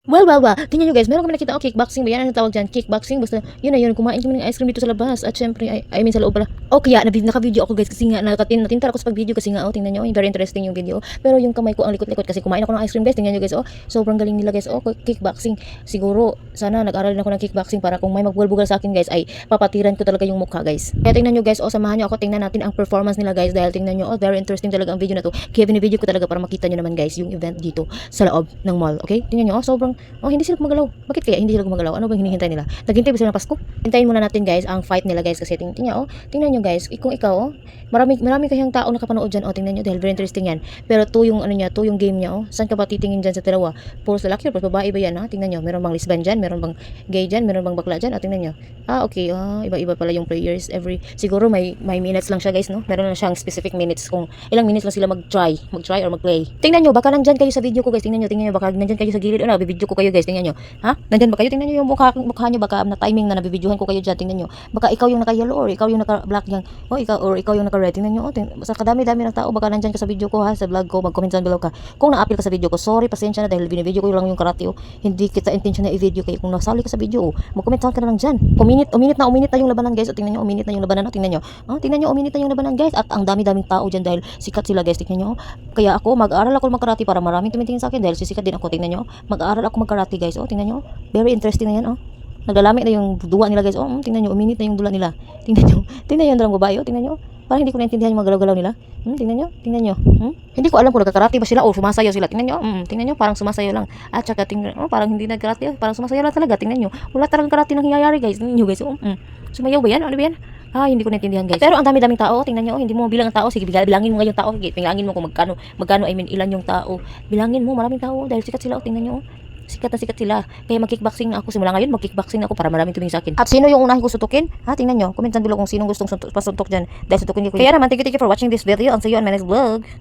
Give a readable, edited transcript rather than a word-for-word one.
Well. Tingnan nyo guys, meron kami nakita kickboxing ba yan? Ano tawag dyan? Kickboxing. Basta, yun na yun. Kumain kami ng ice cream dito sa labas. At syempre, I mean sa loob pala. O kaya, naka-video ako guys. Kasi nga, natintar ako sa pag-video. Kasi nga, tingnan nyo. Very interesting yung video. Pero yung kamay ko, ang likot-likot. Kasi kumain ako ng ice cream guys. Tingnan nyo guys. Sobrang galing nila guys. Kickboxing. Siguro, sana nag-aral din ako ng kickboxing para kung may magbugal-bugal sa akin guys, ay papatiran ko talaga yung mukha guys. Kaya tingnan nyo guys. Samahan nyo ako. Tingnan natin ang performance nila guys. Dahil tingnan nyo, very interesting talaga ang video na to. Kaya binibideo ko talaga para makita nyo naman guys yung event dito sa loob ng mall. Okay? Tingnan nyo, sobrang, hindi sila gumagalaw. Bakit kaya hindi sila gumagalaw? Ano bang hinihintay nila? Naghintay ba sila ng Pasko? Hintayin muna natin guys ang fight nila guys kasi tingnan nyo guys, kung ikaw marami kayang tao nakapanood diyan tingnan nyo dahil very interesting yan. Pero to yung to yung game niya saan ka ba titingin diyan sa dalawa? Puro lalaki or babae ba yan Tingnan nyo, meron bang lesbian diyan, meron bang gay diyan, meron bang bakla diyan? Tingnan nyo. Okay, iba-iba pala yung players siguro may minutes lang siya guys no. Meron lang siyang specific minutes kung ilang minutes lang sila mag-try or mag-play. Tingnan nyo, baka nandyan kayo sa video ko guys. Tingnan nyo, baka nandyan kayo sa gilid bibidyo ko kayo guys. Tingnan nyo. Nandyan ba kayo? Tingnan nyo yung mukha nyo. Baka na timing na nabibidyohan ko kayo dyan. Tingnan nyo. Baka ikaw yung naka-yellow or ikaw yung naka-black yan. Ikaw yung naka-red. Tingnan nyo. Sa kadami-dami ng tao. Baka nandyan ka sa video ko sa vlog ko. Mag-comment down below ka. Kung na-appeal ka sa video ko, sorry, pasensya na dahil binibidyo ko lang yung karate Hindi kita intention na i-video kayo. Kung nasali ka sa video mag-comment down ka na lang dyan. Uminit na yung labanan guys. Tingnan nyo, uminit na yung labanan. Tingnan nyo. Tingnan nyo, uminit na yung labanan guys. At ang dami-daming tao dyan dahil sikat sila guys. Tingnan nyo. Kaya ako, mag-aaral ako mag-karate para maraming tumitingin sa akin dahil sisikat din ako. Tingnan nyo. Mag-aaral ako mag-karate guys. Tingnan nyo. Very interesting na yan Naglalami na yung duwa nila guys. Tingnan nyo, uminit na yung dula nila. Tingnan nyo yung dalang babae tingnan nyo. Parang hindi ko naintindihan yung mga galaw-galaw nila. Tingnan nyo. Hindi ko alam kung nagkakarate ba sila o sumasayaw sila. Tingnan nyo. Tingnan nyo, parang sumasayaw lang. At saka tingnan, parang hindi nagkarate. Parang sumasayaw lang talaga. Tingnan nyo. Wala talagang karate nang hinayari guys. Tingnan nyo guys. Sumayaw ba yan? Ano ba yan? Hindi ko naintindihan guys. Pero ang dami-daming tao. Tingnan nyo. Hindi mo bilang ang tao. Sige, bilangin mo ngayong tao. Bilangin mo kung magkano I mean ilan yung tao. Bilangin mo, maraming tao dahil sikat sila. Tingnan nyo. Sikat na sikat sila. Kaya mag-kickboxing na ako. Simula ngayon, mag-kickboxing na ako para maraming tumingin sa akin. At sino yung unahin ko sutukin? Tingnan nyo. Comment down below kung sinong gustong pasuntok dyan. Dahil sutukin ko. Kaya naman, thank you for watching this video. And see you on my next vlog.